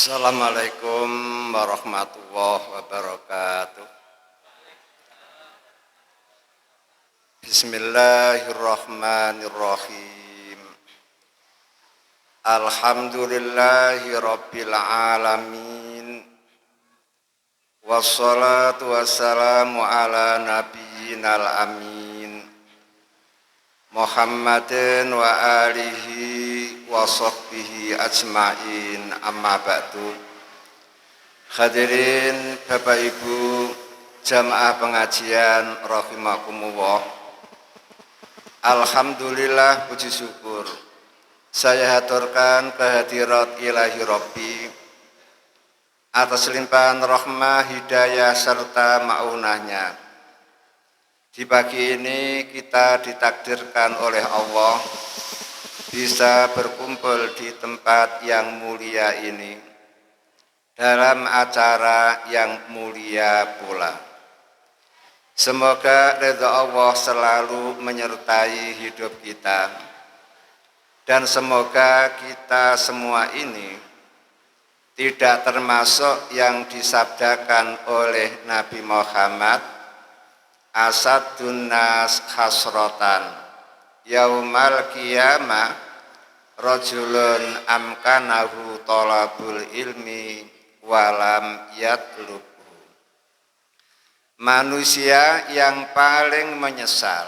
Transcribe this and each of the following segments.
Assalamualaikum warahmatullahi wabarakatuh. Bismillahirrahmanirrahim. Alhamdulillahi rabbil alamin. Wassalatu wassalamu ala nabiyyinal amin Muhammadin wa alihi wa sahbihi ajma'in, amma ba'du. Hadirin Bapak Ibu jamaah pengajian rahimakumullah. Alhamdulillah, puji syukur saya haturkan kehadirat ilahi Rabbi atas limpahan rahmah, hidayah serta maunahnya. Di pagi ini kita ditakdirkan oleh Allah bisa berkumpul di tempat yang mulia ini dalam acara yang mulia pula. Semoga ridha Allah selalu menyertai hidup kita, dan semoga kita semua ini tidak termasuk yang disabdakan oleh Nabi Muhammad, asadun nas khasrotan yaumal qiyamah rajulun amkanahu talabul ilmi walam yatlubhu. Manusia yang paling menyesal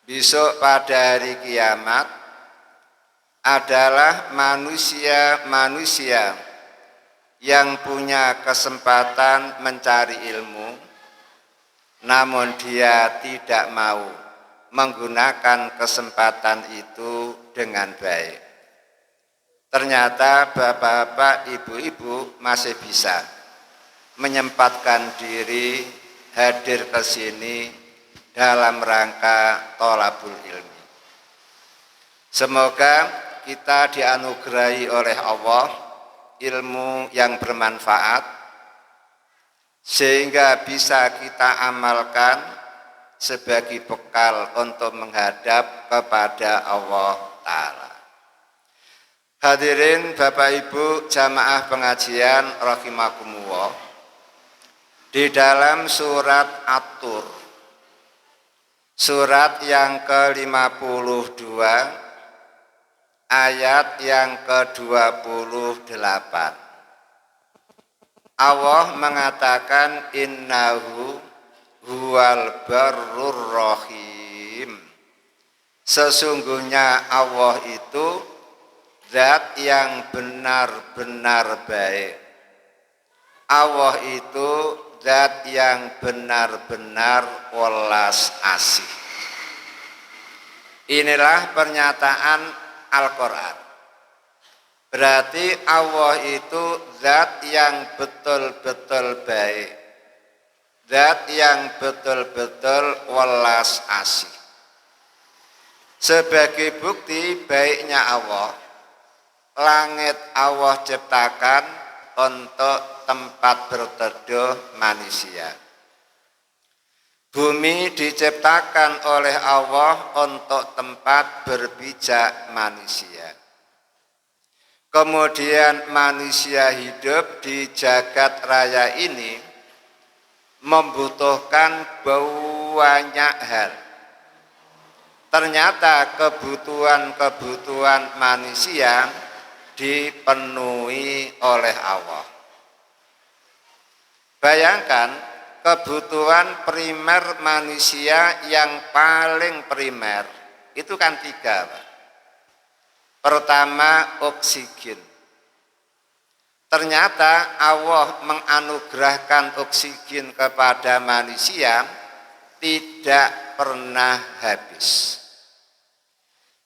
besok pada hari kiamat adalah manusia-manusia yang punya kesempatan mencari ilmu, namun dia tidak mau menggunakan kesempatan itu dengan baik. Ternyata bapak-bapak, ibu-ibu masih bisa menyempatkan diri hadir ke sini dalam rangka thalabul ilmi. Semoga kita dianugerahi oleh Allah ilmu yang bermanfaat, sehingga bisa kita amalkan sebagai bekal untuk menghadap kepada Allah Ta'ala. Hadirin Bapak Ibu jamaah pengajian rahimakumullah, di dalam surat At-Tur, surat yang ke-52 ayat yang ke-28, Allah mengatakan innahu huwal barrur rahim. Sesungguhnya Allah itu zat yang benar-benar baik. Allah itu zat yang benar-benar welas asih. Inilah pernyataan Al-Quran. Berarti Allah itu zat yang betul-betul baik, zat yang betul-betul welas asih. Sebagai bukti baiknya Allah, langit Allah ciptakan untuk tempat berteduh manusia. Bumi diciptakan oleh Allah untuk tempat berpijak manusia. Kemudian manusia hidup di jagat raya ini membutuhkan banyak hal. Ternyata kebutuhan-kebutuhan manusia dipenuhi oleh Allah. Bayangkan kebutuhan primer manusia yang paling primer itu kan 3, Pak. Pertama, oksigen. Ternyata Allah menganugerahkan oksigen kepada manusia tidak pernah habis.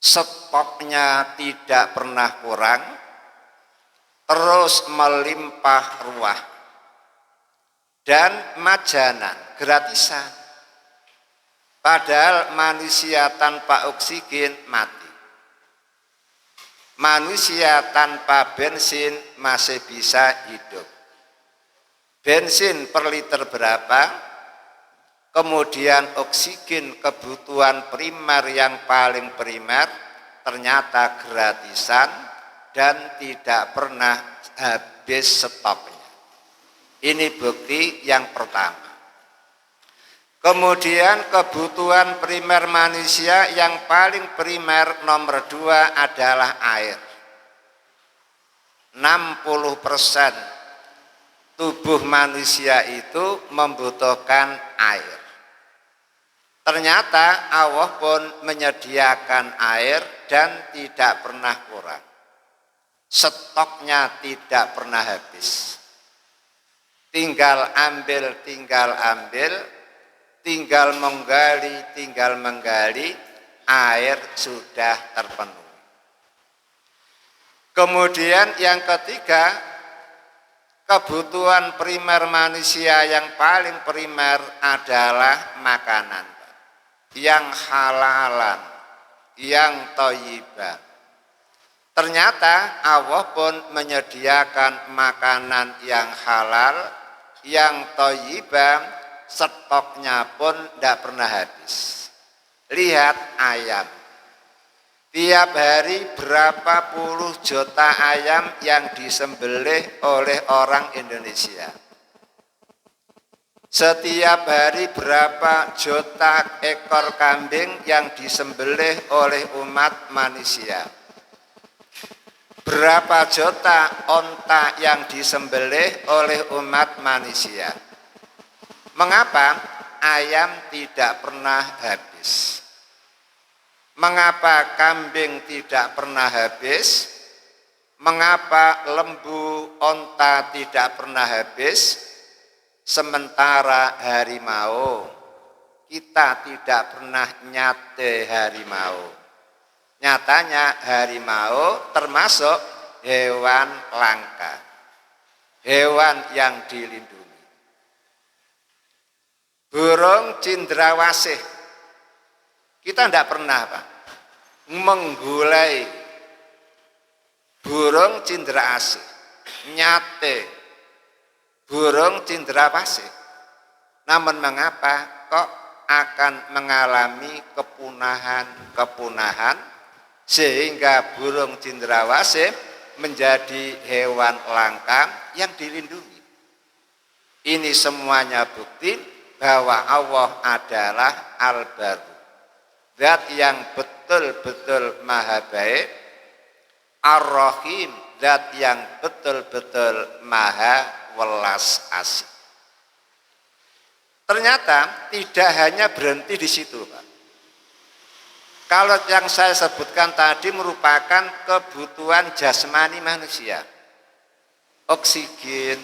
Stoknya tidak pernah kurang, terus melimpah ruah. Dan majanan, gratisan. Padahal manusia tanpa oksigen mati. Manusia tanpa bensin masih bisa hidup. Bensin per liter berapa? Kemudian oksigen kebutuhan primer yang paling primer ternyata gratisan dan tidak pernah habis stoknya. Ini bukti yang pertama. Kemudian kebutuhan primer manusia yang paling primer nomor 2 adalah air. 60% tubuh manusia itu membutuhkan air. Ternyata Allah pun menyediakan air dan tidak pernah kurang. Stoknya tidak pernah habis. Tinggal ambil, tinggal menggali, air sudah terpenuhi. Kemudian yang ketiga, kebutuhan primer manusia yang paling primer adalah makanan yang halalan, yang thayyibah. Ternyata Allah pun menyediakan makanan yang halal, yang thayyibah, stoknya pun tidak pernah habis. Lihat ayam. Tiap hari berapa puluh juta ayam yang disembelih oleh orang Indonesia. Setiap hari berapa juta ekor kambing yang disembelih oleh umat manusia. Berapa juta onta yang disembelih oleh umat manusia. Mengapa ayam tidak pernah habis? Mengapa kambing tidak pernah habis? Mengapa lembu, onta tidak pernah habis? Sementara harimau, kita tidak pernah nyate harimau. Nyatanya harimau termasuk hewan langka, hewan yang dilindungi. Burung cendrawasih, kita tidak pernah Pak menggulai burung cendrawasih, nyate burung cendrawasih. Namun mengapa kok akan mengalami kepunahan sehingga burung cendrawasih menjadi hewan langka yang dilindungi? Ini semuanya bukti bahwa Allah adalah Al-Barr, zat yang betul-betul maha baik, Ar-Rahim, zat yang betul-betul maha welas asih. Ternyata tidak hanya berhenti di situ, Pak. Kalau yang saya sebutkan tadi merupakan kebutuhan jasmani manusia. Oksigen,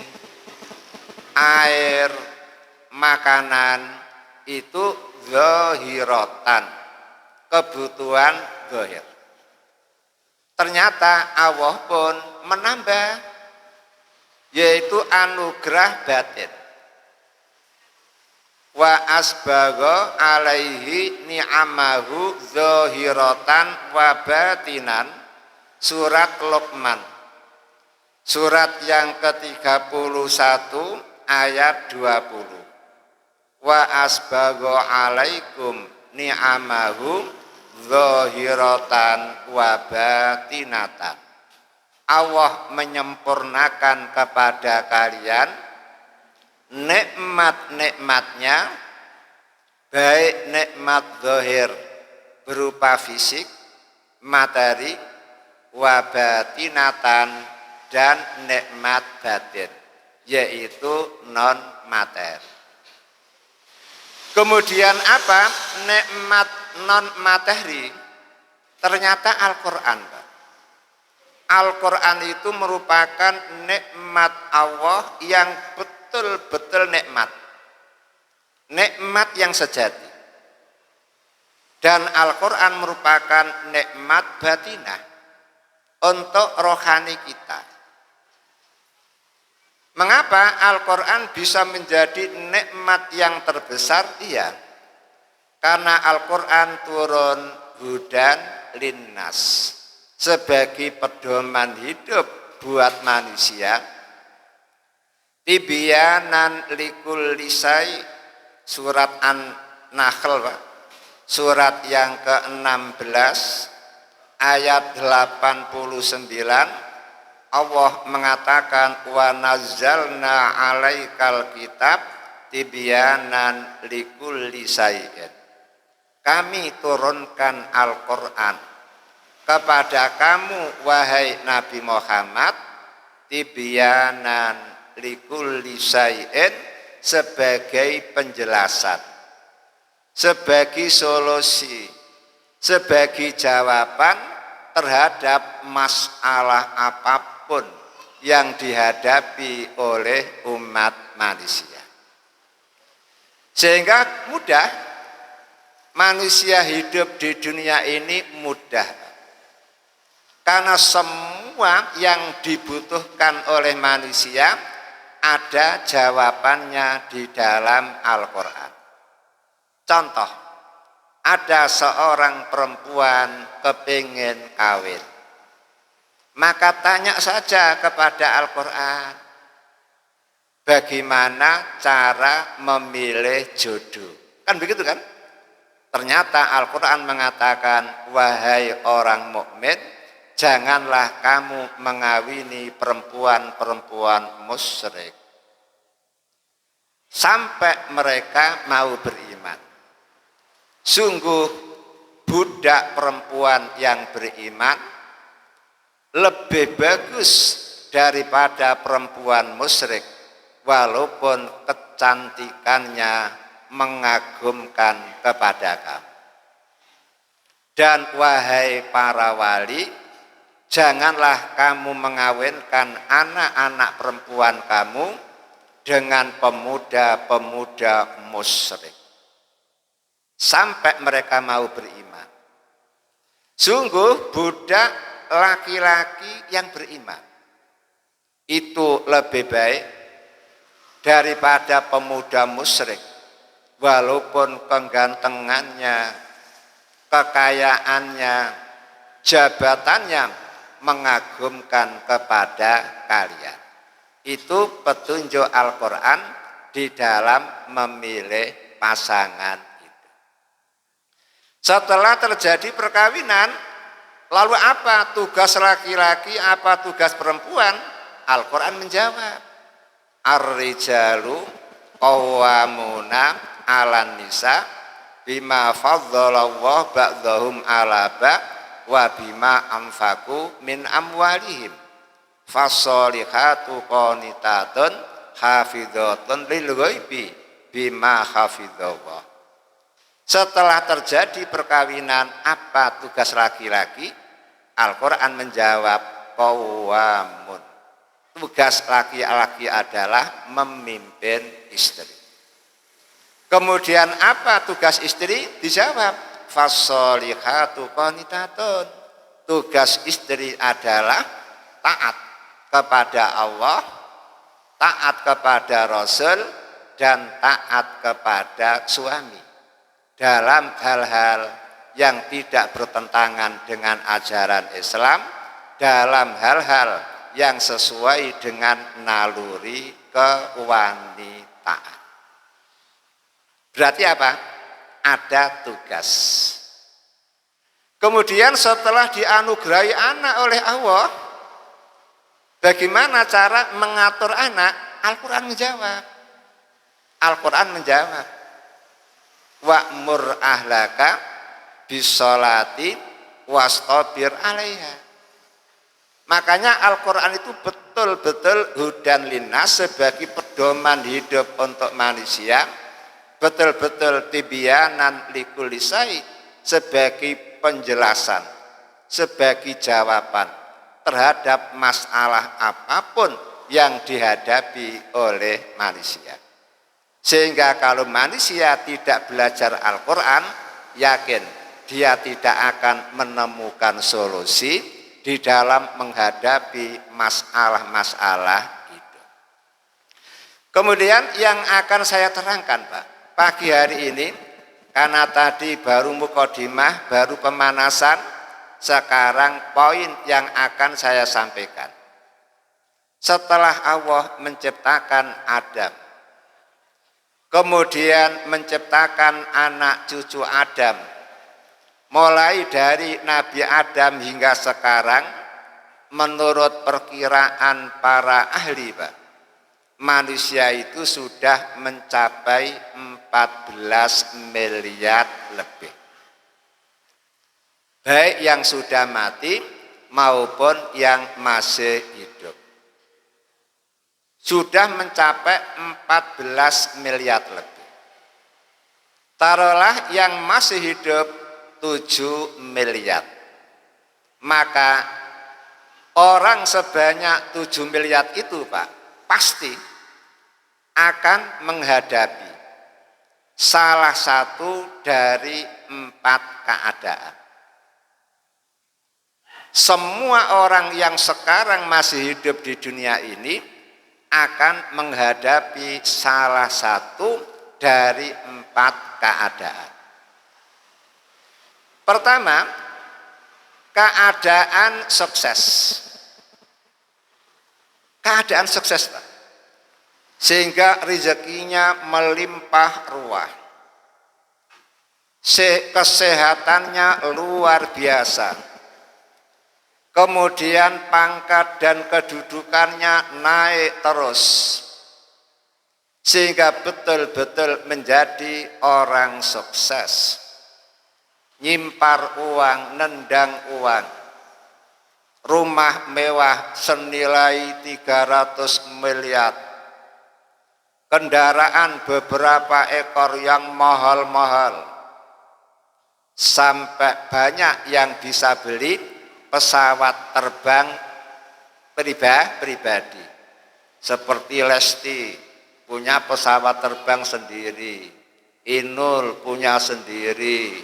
air, makanan, itu zahiratan, kebutuhan zahir. Ternyata Allah pun menambah, yaitu anugerah batin. Wa asbagha alaihi ni'amahu zahiratan wa batinan. Surat Luqman, surat yang ke-31 ayat 20. Wa asbagha alaikum ni'amahu zahiratan wa batinatan. Allah menyempurnakan kepada kalian nikmat-nikmatnya, baik nikmat zahir berupa fisik, materi, wa batinatan, dan nikmat batin, yaitu non materi. Kemudian apa? Nikmat non materi. Ternyata Al-Quran. Al-Quran itu merupakan nikmat Allah yang betul-betul nikmat. Nikmat yang sejati. Dan Al-Quran merupakan nikmat batinah untuk rohani kita. Mengapa Al-Quran bisa menjadi nikmat yang terbesar? Iya, karena Al-Quran turun hudan linnas, sebagai pedoman hidup buat manusia. Tibyanan likul lisai, surat An-Nahl, surat yang ke-16 ayat 89 Allah mengatakan wa nazzalna 'alaikal kitab tibyanan likulli syai'in. Kami turunkan Al-Qur'an kepada kamu wahai Nabi Muhammad tibyanan likulli syai'in, sebagai penjelasan, sebagai solusi, sebagai jawaban terhadap masalah apapun yang dihadapi oleh umat manusia. Sehingga mudah manusia hidup di dunia ini mudah. Karena semua yang dibutuhkan oleh manusia ada jawabannya di dalam Al-Quran. Contoh, ada seorang perempuan kepingin kawin, maka tanya saja kepada Al-Quran, bagaimana cara memilih jodoh. Kan begitu kan? Ternyata Al-Quran mengatakan, wahai orang mukmin, janganlah kamu mengawini perempuan-perempuan musyrik sampai mereka mau beriman. Sungguh budak perempuan yang beriman lebih bagus daripada perempuan musyrik, walaupun kecantikannya mengagumkan kepada kamu. Dan wahai para wali, janganlah kamu mengawinkan anak-anak perempuan kamu dengan pemuda-pemuda musyrik sampai mereka mau beriman. Sungguh budak laki-laki yang beriman itu lebih baik daripada pemuda musyrik, walaupun kegantengannya, kekayaannya, jabatannya mengagumkan kepada kalian. Itu petunjuk Al-Quran di dalam memilih pasangan itu. Setelah terjadi perkawinan, lalu apa tugas laki-laki, apa tugas perempuan? Al-Quran menjawab, ar-rijalu qawwamuna 'alan nisa bima faddalallahu ba'dahum 'ala ba'd wa bima anfaqu min amwalihim fasolihatu qanitatun hafidhatun lil ghaibi bima hafidhallah. Setelah terjadi perkawinan, apa tugas laki-laki? Al-Quran menjawab, qawwamun. Tugas laki-laki adalah memimpin istri. Kemudian apa tugas istri? Dijawab, fasolihatu qanitatun. Tugas istri adalah taat kepada Allah, taat kepada Rasul, dan taat kepada suami dalam hal-hal yang tidak bertentangan dengan ajaran Islam, dalam hal-hal yang sesuai dengan naluri kewanitaan. Berarti apa? Ada tugas. Kemudian setelah dianugerahi anak oleh Allah, bagaimana cara mengatur anak? Al-Quran menjawab. Al-Quran menjawab, wa'mur ahlaka bisolati wastabir alaiha. Makanya Al-Quran itu betul-betul hudan linnas, sebagai pedoman hidup untuk manusia, betul-betul tibyanan likulli syai', sebagai penjelasan, sebagai jawaban terhadap masalah apapun yang dihadapi oleh manusia. Sehingga kalau manusia tidak belajar Al-Quran, yakin dia tidak akan menemukan solusi di dalam menghadapi masalah-masalah itu. Kemudian yang akan saya terangkan, Pak, pagi hari ini, karena tadi baru mukadimah, baru pemanasan, sekarang poin yang akan saya sampaikan. Setelah Allah menciptakan Adam, kemudian menciptakan anak cucu Adam, mulai dari Nabi Adam hingga sekarang, menurut perkiraan para ahli, Pak, manusia itu sudah mencapai 14 miliar lebih. Baik yang sudah mati maupun yang masih hidup. Sudah mencapai 14 miliar lebih. Taruhlah yang masih hidup 7 miliar. Maka orang sebanyak 7 miliar itu, Pak, pasti akan menghadapi salah satu dari 4 keadaan. Semua orang yang sekarang masih hidup di dunia ini akan menghadapi salah satu dari 4 keadaan. Pertama, keadaan sukses. Keadaan sukses, Pak. Sehingga rezekinya melimpah ruah. Kesehatannya luar biasa. Kemudian pangkat dan kedudukannya naik terus. Sehingga betul-betul menjadi orang sukses. Nyimpar uang, nendang uang. Rumah mewah senilai 300 miliar. Kendaraan beberapa ekor yang mahal-mahal. Sampai banyak yang bisa beli pesawat terbang pribadi. Seperti Lesti punya pesawat terbang sendiri, Inul punya sendiri,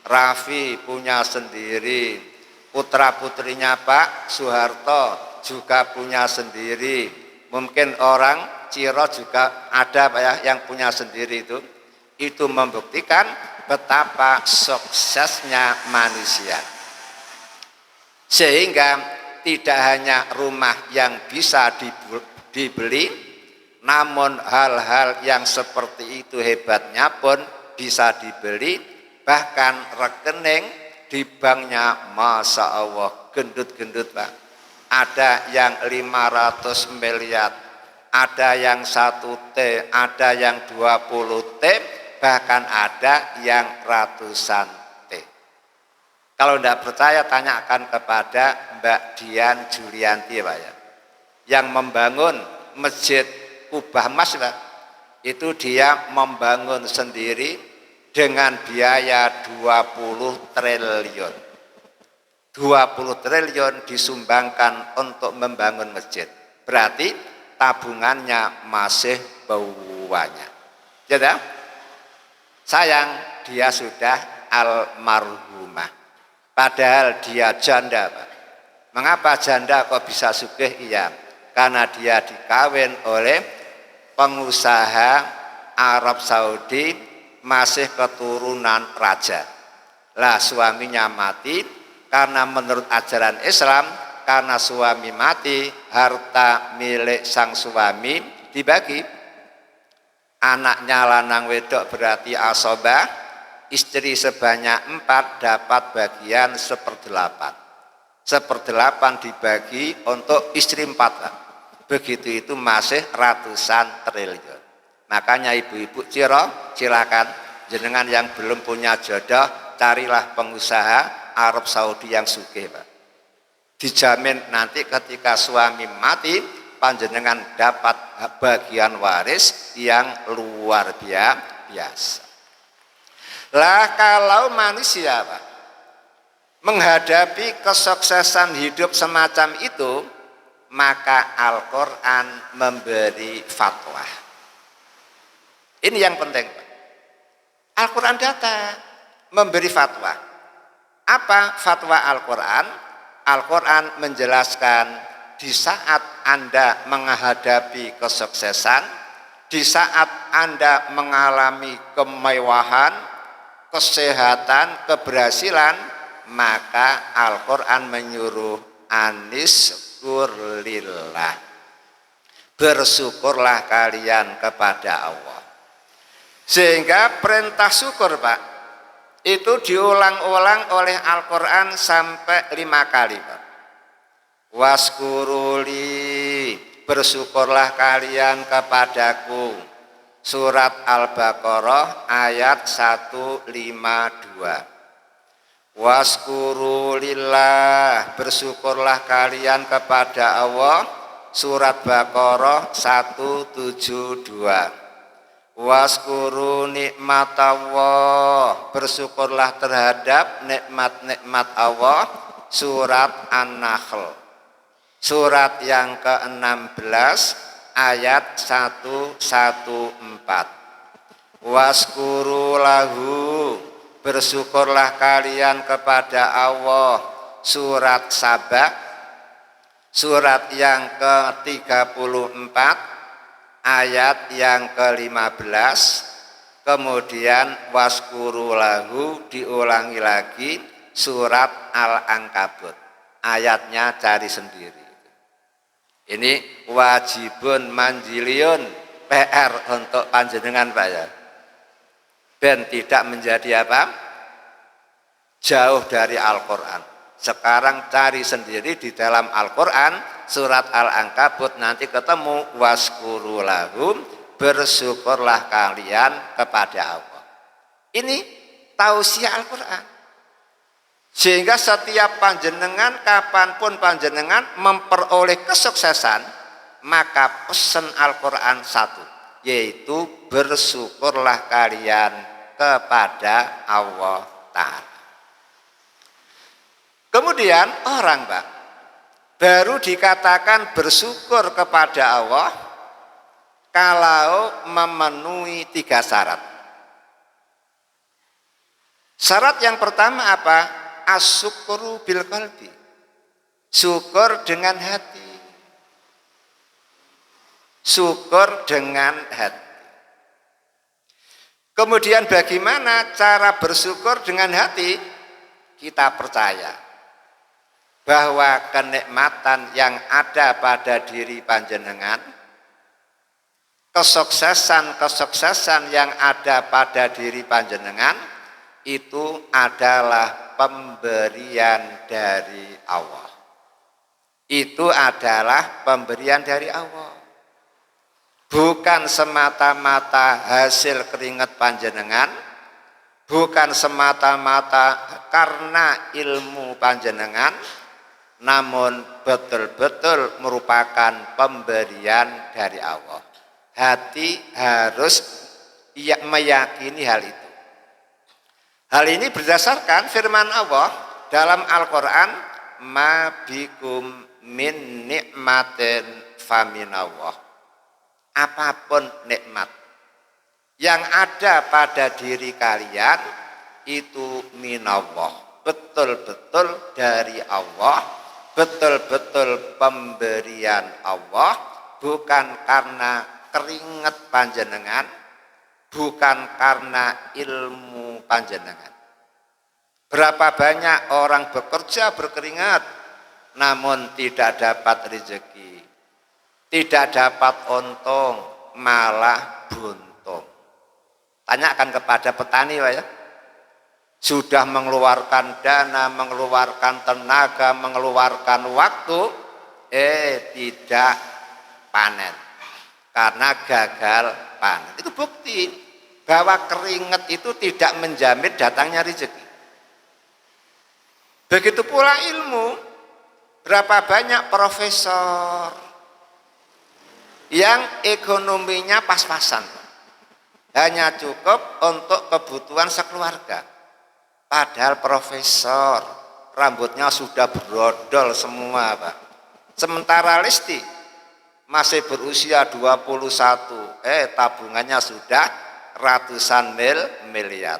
Raffi punya sendiri, putra-putrinya Pak Soeharto juga punya sendiri. Mungkin orang Ciro juga ada, Pak ya, yang punya sendiri itu. Itu membuktikan betapa suksesnya manusia. Sehingga tidak hanya rumah yang bisa dibeli, namun hal-hal yang seperti itu hebatnya pun bisa dibeli. Bahkan rekening di banknya, Masya Allah, gendut-gendut, Pak. Ada yang 500 miliar, ada yang 1 T, ada yang 20 T, bahkan ada yang ratusan. Kalau tidak percaya, tanyakan kepada Mbak Dian Julianti, Pak ya, yang membangun Masjid Kubah Mas, Pak. Itu dia membangun sendiri dengan biaya 20 triliun. 20 triliun disumbangkan untuk membangun masjid. Berarti tabungannya masih banyak. Jadi, sayang dia sudah almarhumah. Padahal dia janda, Pak. Mengapa janda kok bisa sugih? Iya, karena dia dikawin oleh pengusaha Arab Saudi, masih keturunan raja. Lah suaminya mati, karena menurut ajaran Islam, karena suami mati, harta milik sang suami dibagi. Anaknya lanang wedok berarti asobah. Istri sebanyak 4 dapat bagian 1/8. 1/8 dibagi untuk istri 4. Begitu itu masih ratusan triliun. Makanya ibu-ibu Ciro, silakan jenengan yang belum punya jodoh, carilah pengusaha Arab Saudi yang sugih, Pak. Dijamin nanti ketika suami mati, panjenengan dapat bagian waris yang luar biasa. Lah kalau manusia, Pak, menghadapi kesuksesan hidup semacam itu, maka Al-Quran memberi fatwa. Ini yang penting, Pak. Al-Quran datang memberi fatwa. Apa fatwa Al-Quran? Al-Quran menjelaskan di saat Anda menghadapi kesuksesan, di saat Anda mengalami kemewahan, kesehatan, keberhasilan, maka Al-Quran menyuruh aniskurlillah, bersyukurlah kalian kepada Allah. Sehingga perintah syukur, Pak, itu diulang-ulang oleh Al-Quran sampai 5 kali, Pak. Waskuruli, bersyukurlah kalian kepadaku. Surat Al-Baqarah ayat 152. Waskurulillah, bersyukurlah kalian kepada Allah. Surat Baqarah 172. Waskuru nikmatallah, bersyukurlah terhadap nikmat-nikmat Allah. Surat An-Nahl, surat yang ke-16 ayat 114. Waskuru lahu, bersyukurlah kalian kepada Allah. Surat Saba, surat yang ke-34 ayat yang ke-15. Kemudian waskuru lahu diulangi lagi, surat Al-Ankabut, ayatnya cari sendiri. Ini wajibun manjiliun, PR untuk panjenengan, Pak, ya. Dan tidak menjadi apa? Jauh dari Al-Quran. Sekarang cari sendiri di dalam Al-Quran, surat Al-Ankabut nanti ketemu waskuru lahum, bersyukurlah kalian kepada Allah. Ini tausiah Al-Quran. Sehingga setiap panjenengan, kapanpun panjenengan memperoleh kesuksesan, maka pesan Al-Quran satu, yaitu bersyukurlah kalian kepada Allah Ta'ala. Kemudian orang, Pak, baru dikatakan bersyukur kepada Allah kalau memenuhi 3 syarat. Syarat yang pertama apa? As-syukru bil qalbi, syukur dengan hati. Syukur dengan hati. Kemudian bagaimana cara bersyukur dengan hati? Kita percaya bahwa kenikmatan yang ada pada diri panjenengan, kesuksesan yang ada pada diri panjenengan, itu adalah pemberian dari Allah. Itu adalah pemberian dari Allah. Bukan semata-mata hasil keringat panjenengan, bukan semata-mata karena ilmu panjenengan, namun betul-betul merupakan pemberian dari Allah. Hati harus meyakini hal itu. Hal ini berdasarkan firman Allah dalam Al-Quran, ma bikum min nikmatin faminallah. Apapun nikmat yang ada pada diri kalian itu minallah, betul-betul dari Allah, betul-betul pemberian Allah, bukan karena keringat panjenengan, bukan karena ilmu panjenengan. Berapa banyak orang bekerja berkeringat namun tidak dapat rezeki, tidak dapat untung, malah buntung. Tanyakan kepada petani, Pak, ya. Sudah mengeluarkan dana, mengeluarkan tenaga, mengeluarkan waktu, tidak panen karena gagal panen. Itu bukti bahwa keringat itu tidak menjamin datangnya rezeki. Begitu pula ilmu. Berapa banyak profesor yang ekonominya pas-pasan, hanya cukup untuk kebutuhan sekeluarga. Padahal profesor rambutnya sudah brodol semua, Pak. Sementara Listi masih berusia 21, tabungannya sudah ratusan miliar.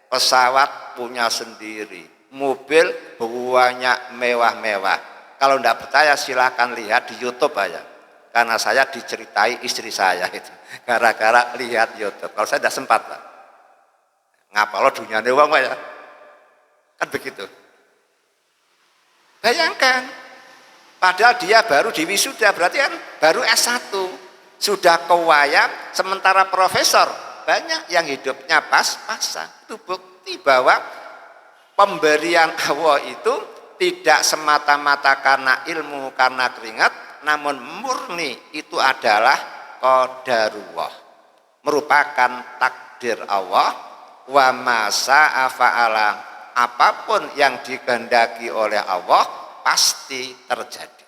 Pesawat punya sendiri, mobil banyak mewah-mewah. Kalau tidak percaya silahkan lihat di YouTube aja. Karena saya diceritai istri saya itu gara-gara lihat YouTube. Kalau saya tidak sempat, Pak. Ngapa lo dunia uang, Pak, ya? Kan begitu. Bayangkan, padahal dia baru di wisuda, berarti kan baru S1, sudah kewayang, sementara profesor banyak yang hidupnya pas-pasan. Itu bukti bukti bahwa pemberian Allah itu tidak semata-mata karena ilmu, karena keringat, namun murni itu adalah qadarullah, merupakan takdir Allah. Wa ma saa'a fa'ala, apapun yang dikehendaki oleh Allah pasti terjadi.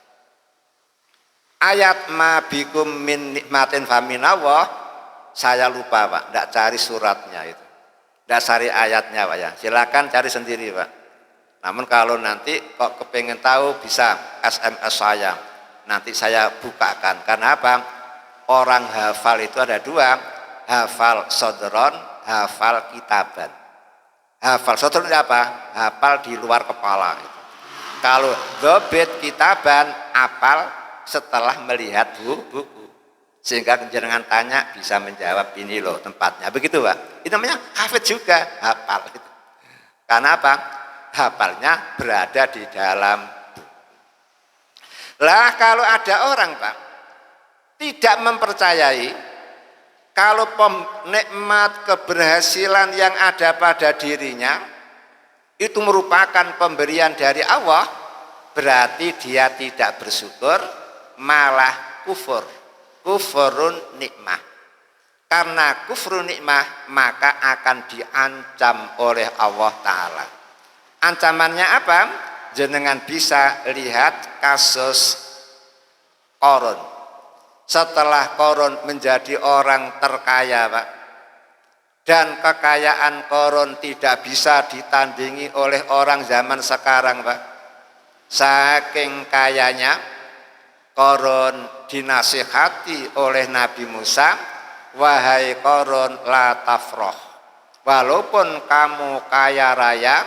Ayat ma bikum min nikmatin faminallah, saya lupa Pak, tidak cari suratnya itu, tidak cari ayatnya Pak ya, silakan cari sendiri Pak. Namun kalau nanti kok kepengen tahu bisa SMS saya, nanti saya bukakan. Karena apa? Orang hafal itu ada dua, hafal sodron, hafal kitaban. Hafal sodron itu apa? Hafal di luar kepala. Kalau dobit kitaban, hafal setelah melihat buku. Sehingga jenengan tanya bisa menjawab, ini loh tempatnya. Begitu Pak. Itu namanya hafid juga, hafal. Karena apa? Hafalnya berada di dalam buku. Lah kalau ada orang Pak tidak mempercayai kalau nikmat keberhasilan yang ada pada dirinya itu merupakan pemberian dari Allah, berarti dia tidak bersyukur, malah kufur. Kufurun nikmah. Karena kufrun nikmah maka akan diancam oleh Allah Ta'ala. Ancamannya apa? Jenengan bisa lihat kasus Qarun. Setelah Qarun menjadi orang terkaya Pak, dan kekayaan Qarun tidak bisa ditandingi oleh orang zaman sekarang Pak. Saking kayanya Qarun dinasihati oleh Nabi Musa, wahai Qarun la tafroh, walaupun kamu kaya raya,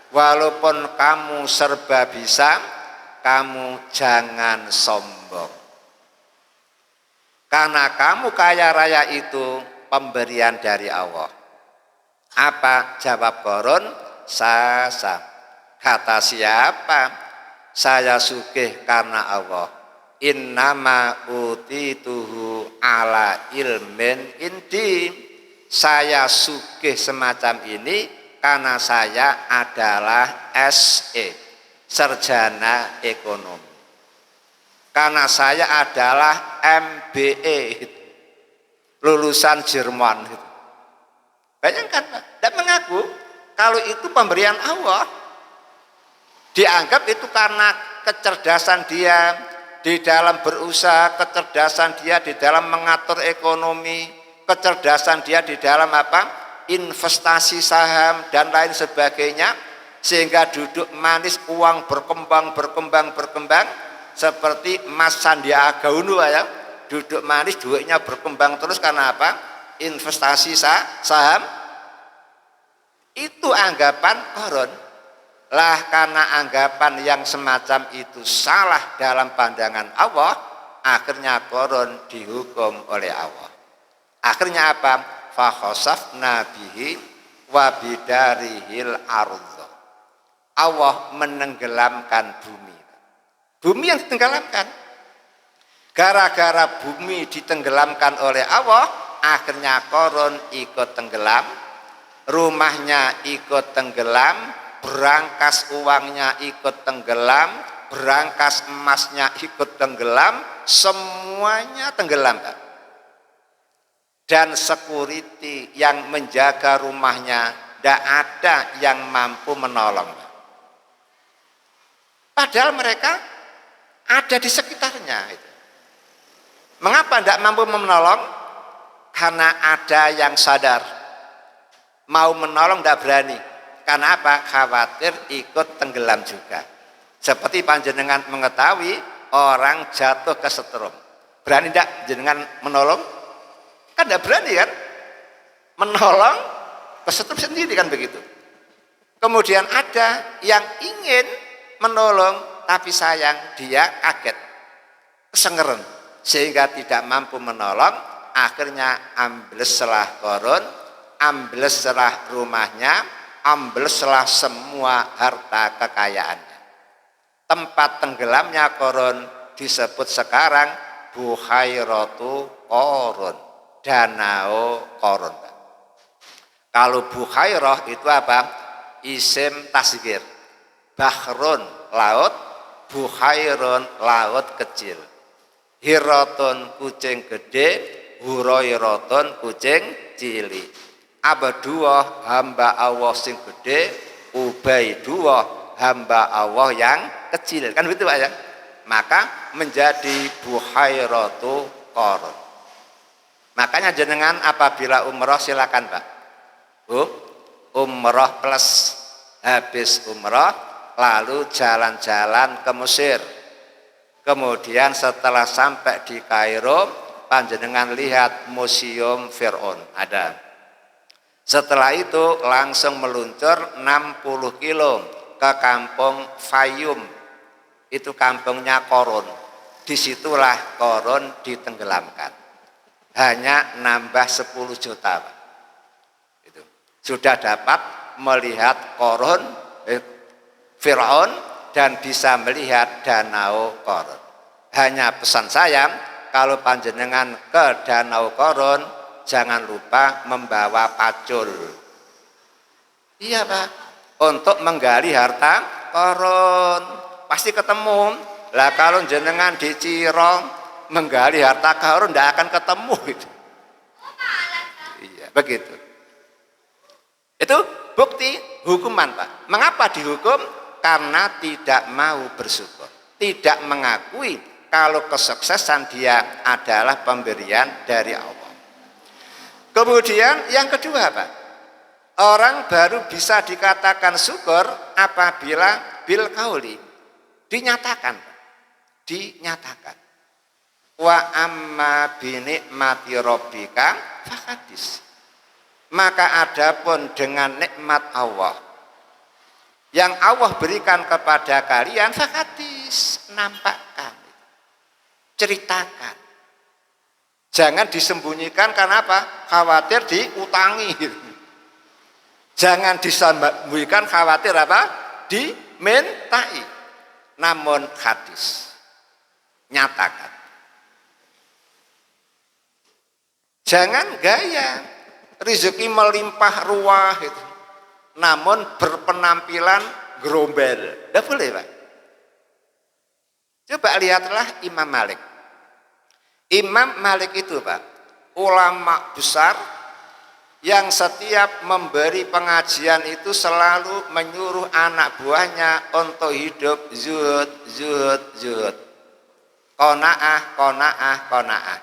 walaupun kamu serba bisa, kamu jangan sombong. Karena kamu kaya raya itu pemberian dari Allah. Apa jawab Qarun? Sasa. Kata siapa? Saya sugih karena Allah. Innama utituhu ala ilmin indi. Saya sugih semacam ini karena saya adalah SE, sarjana ekonomi. Karena saya adalah MBA, lulusan Jerman. Bayangkan Pak, tidak mengaku kalau itu pemberian Allah. Dianggap itu karena kecerdasan dia di dalam berusaha, kecerdasan dia di dalam mengatur ekonomi, kecerdasan dia di dalam apa? Investasi saham dan lain sebagainya, sehingga duduk manis, uang berkembang seperti Mas Sandiaga Uno ya, duduk manis, duitnya berkembang terus karena apa? Investasi saham. Itu anggapan Qarun. Lah karena anggapan yang semacam itu salah dalam pandangan Allah, akhirnya Qarun dihukum oleh Allah. Akhirnya apa? Fa khasafna bihi wa bidarihil ardh. Allah menenggelamkan bumi. Bumi yang ditenggelamkan. Gara-gara bumi ditenggelamkan oleh Allah, akhirnya Qarun ikut tenggelam, rumahnya ikut tenggelam, berangkas uangnya ikut tenggelam, berangkas emasnya ikut tenggelam, semuanya tenggelam. Dan security yang menjaga rumahnya tidak ada yang mampu menolong. Padahal mereka ada di sekitarnya. Mengapa tidak mampu menolong? Karena ada yang sadar, mau menolong tidak berani. Karena apa? Khawatir ikut tenggelam juga. Seperti panjenengan mengetahui orang jatuh ke setrum, berani tidak jenengan menolong? Kan tidak berani kan? Menolong ke setrum sendiri kan begitu. Kemudian ada yang ingin menolong, tapi sayang dia kaget, kesengeren, sehingga tidak mampu menolong. Akhirnya ambleslah Qarun, ambleslah rumahnya, ambleslah semua harta kekayaannya. Tempat tenggelamnya Qarun disebut sekarang Buhairatu Qarun, Danau Qarun. Kalau bukhairah itu apa? Isim tasghir. Bahrun laut, bukhairun laut kecil. Hirotun kucing gede, hurairatun kucing cilik. Abdullah hamba Allah sing gede, Ubaidullah hamba Allah yang kecil. Kan begitu Pak ya? Maka menjadi Buhairatu Qarun. Makanya jenengan apabila umroh silakan Pak. Umroh plus habis umroh lalu jalan-jalan ke Mesir. Kemudian setelah sampai di Kairo, panjenengan lihat museum Fir'aun ada. Setelah itu langsung meluncur 60 kilo ke kampung Fayum. Itu kampungnya Qarun. Disitulah Qarun ditenggelamkan. Hanya nambah 10 juta Pak. Itu. Sudah dapat melihat Qarun, Fir'aun, dan bisa melihat danau Qarun. Hanya pesan saya, kalau panjenengan ke danau Qarun, jangan lupa membawa pacul. Iya Pak, untuk menggali harta Qarun. Pasti ketemu. Lah kalau jenengan di Cirong menggali harta Qarun tidak akan ketemu. Iya, begitu. Itu bukti hukuman Pak. Mengapa dihukum? Karena tidak mau bersyukur. Tidak mengakui kalau kesuksesan dia adalah pemberian dari Allah. Kemudian yang kedua Pak, orang baru bisa dikatakan syukur apabila bil qauli, dinyatakan, dinyatakan. Wa amma bi nikmati rabbika fahadis. Maka adapun dengan nikmat Allah yang Allah berikan kepada kalian, fahadis, nampakkan, ceritakan. Jangan disembunyikan, karena apa? Khawatir diutangi. Jangan disembunyikan, khawatir apa? Dimintai. Namun hadis, nyatakan. Jangan gaya, rezeki melimpah ruah itu, namun berpenampilan gerombel. Tidak boleh Pak. Coba lihatlah Imam Malik. Imam Malik itu Pak, ulama besar yang setiap memberi pengajian itu selalu menyuruh anak buahnya untuk hidup zuhud, zuhud, zuhud. Qanaah, qanaah, qanaah.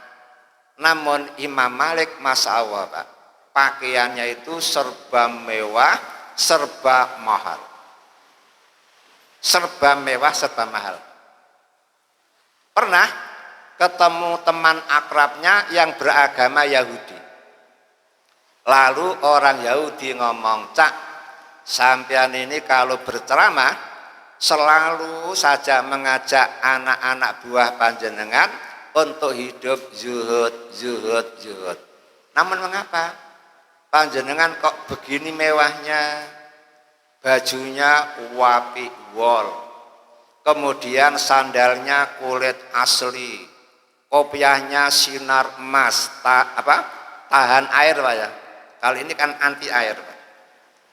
Namun Imam Malik masya Allah Pak, pakaiannya itu serba mewah, serba mahal. Serba mewah, serba mahal. Pernah ketemu teman akrabnya yang beragama Yahudi. Lalu orang Yahudi ngomong, Cak, sampean ini kalau berceramah selalu saja mengajak anak-anak buah panjenengan untuk hidup zuhud, zuhud, zuhud. Namun mengapa? Panjenengan kok begini mewahnya? Bajunya wapi wol, kemudian sandalnya kulit asli, kopiahnya sinar emas, tahan air Pak ya. Kalau ini kan anti air Pak,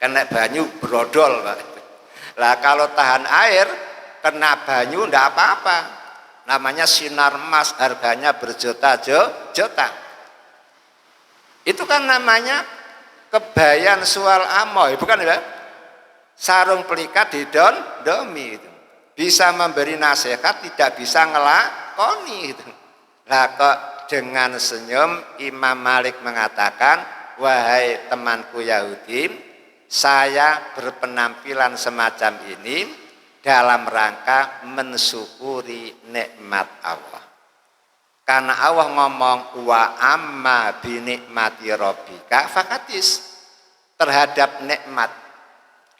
kena banyu brodol Pak. Lah kalau tahan air kena banyu ndak apa-apa, namanya sinar emas, harganya berjuta-juta. Itu kan namanya kebayan sual amoy, bukan ya? Sarung pelikat domi itu. Bisa memberi nasihat, tidak bisa ngelakoni itu. Lah kok dengan senyum Imam Malik mengatakan, wahai temanku Yahudi, saya berpenampilan semacam ini dalam rangka mensyukuri nikmat Allah. Karena Allah ngomong wa amma bi nikmati rabbika fahadis, terhadap nikmat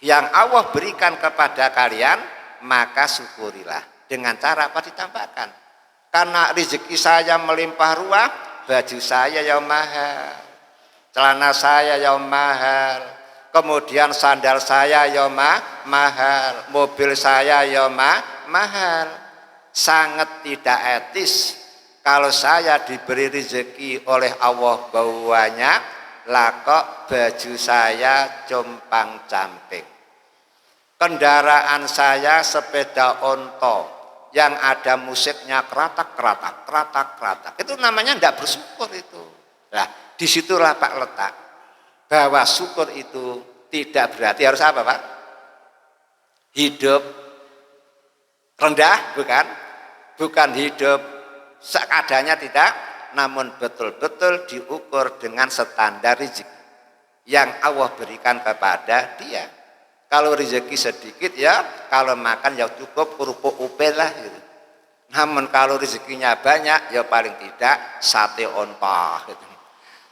yang Allah berikan kepada kalian, maka syukurilah. Dengan cara apa? Ditambahkan. Karena rezeki saya melimpah ruah, baju saya yang mahal, celana saya yang mahal, kemudian sandal saya yang mahal, mobil saya yang mahal. Sangat tidak etis kalau saya diberi rezeki oleh Allah banyak, lah kok baju saya compang-camping. Kendaraan saya sepeda onto yang ada musiknya keratak-keratak, keratak-keratak. Itu namanya tidak bersyukur itu. Nah, disitulah Pak letak bahwa syukur itu tidak berarti harus apa Pak? Hidup rendah, bukan hidup seadanya, tidak, namun betul-betul diukur dengan standar rezeki yang Allah berikan kepada dia. Kalau rezeki sedikit ya, kalau makan ya cukup kerupuk upel lah gitu. Namun kalau rezekinya banyak ya paling tidak sate onpa gitu.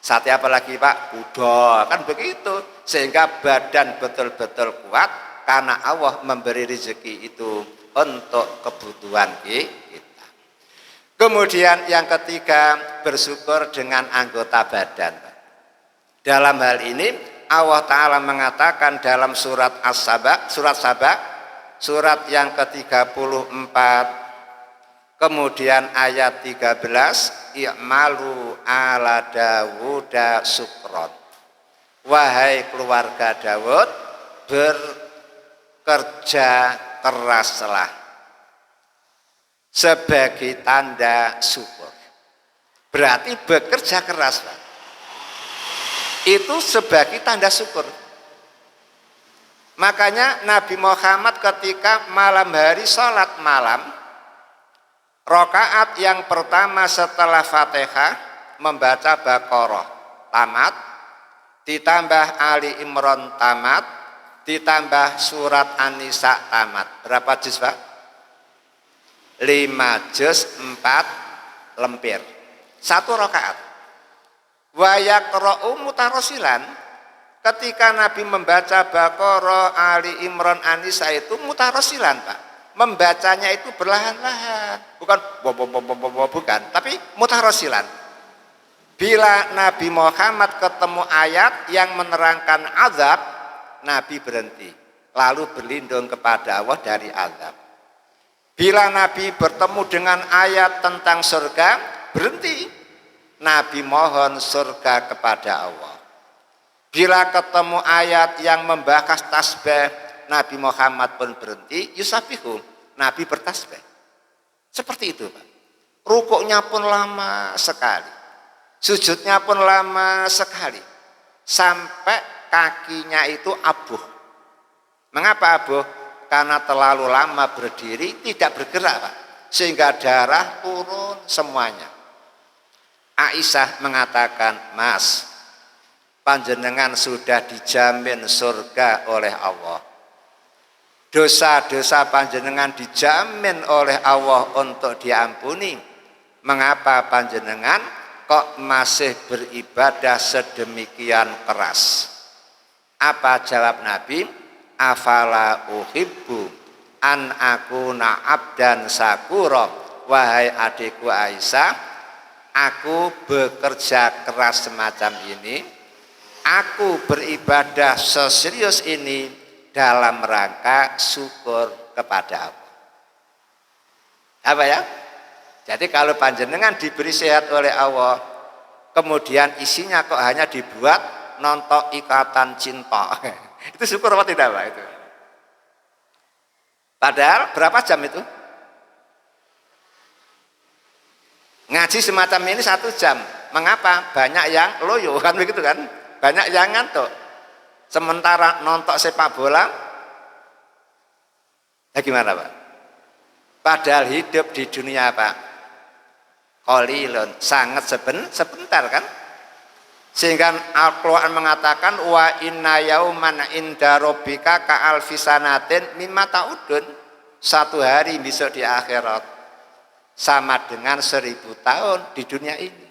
Sate apa lagi Pak? Kuda, kan begitu. Sehingga badan betul-betul kuat karena Allah memberi rezeki itu untuk kebutuhan kita. Kemudian yang ketiga, bersyukur dengan anggota badan. Dalam hal ini Allah Ta'ala mengatakan dalam surat As-Saba, surat yang ke-34, kemudian ayat 13, i'malu ala Dawuda syukron. Wahai keluarga Daud, bekerja keraslah sebagai tanda syukur. Berarti bekerja keras, Pak, itu sebagai tanda syukur. Makanya Nabi Muhammad ketika malam hari sholat malam, rakaat yang pertama setelah Fatihah membaca Baqarah tamat, ditambah Ali Imran tamat, ditambah surat An-Nisa tamat. Berapa juz Pak? 5 juz 4 lembar. Satu rakaat. Wa yaqra'u mutarasilan, ketika Nabi membaca Baqarah, Ali Imran, An-Nisa itu mutarasilan Pak. Membacanya itu berlahan-lahan, bukan bukan, tapi mutarasilan. Bila Nabi Muhammad ketemu ayat yang menerangkan azab, Nabi berhenti, lalu berlindung kepada Allah dari azab. Bila Nabi bertemu dengan ayat tentang surga, berhenti, Nabi mohon surga kepada Allah. Bila ketemu ayat yang membahas tasbih, Nabi Muhammad pun berhenti, yusabihu, Nabi bertasbih. Seperti itu Pak. Rukuknya pun lama sekali, sujudnya pun lama sekali, sampai kakinya itu abuh. Mengapa abuh? Karena terlalu lama berdiri, tidak bergerak Pak, sehingga darah turun semuanya. Aisyah mengatakan, Mas, panjenengan sudah dijamin surga oleh Allah. Dosa-dosa panjenengan dijamin oleh Allah untuk diampuni. Mengapa panjenengan kok masih beribadah sedemikian keras? Apa jawab Nabi? Afala uhibbu an akuna abdan sakura. Wahai adikku Aisyah, aku bekerja keras semacam ini, aku beribadah seserius ini dalam rangka syukur kepada Allah. Apa ya? Jadi kalau panjenengan diberi sehat oleh Allah, kemudian isinya kok hanya dibuat nontok ikatan cinta, itu syukur apa tidak Pak itu? Padahal berapa jam itu? Ngaji semacam ini 1 jam. Mengapa? Banyak yang loyo, kan begitu kan? Banyak yang ngantuk. Sementara nonton sepak bola, ya gimana Pak? Padahal hidup di dunia Pak, qalilun, sangat sebentar kan? Sehingga Al-Quran mengatakan wa inna yauman inda rabbika ka alfi sanatin mimma ta'udun. Satu hari besok di akhirat sama dengan 1000 tahun di dunia ini.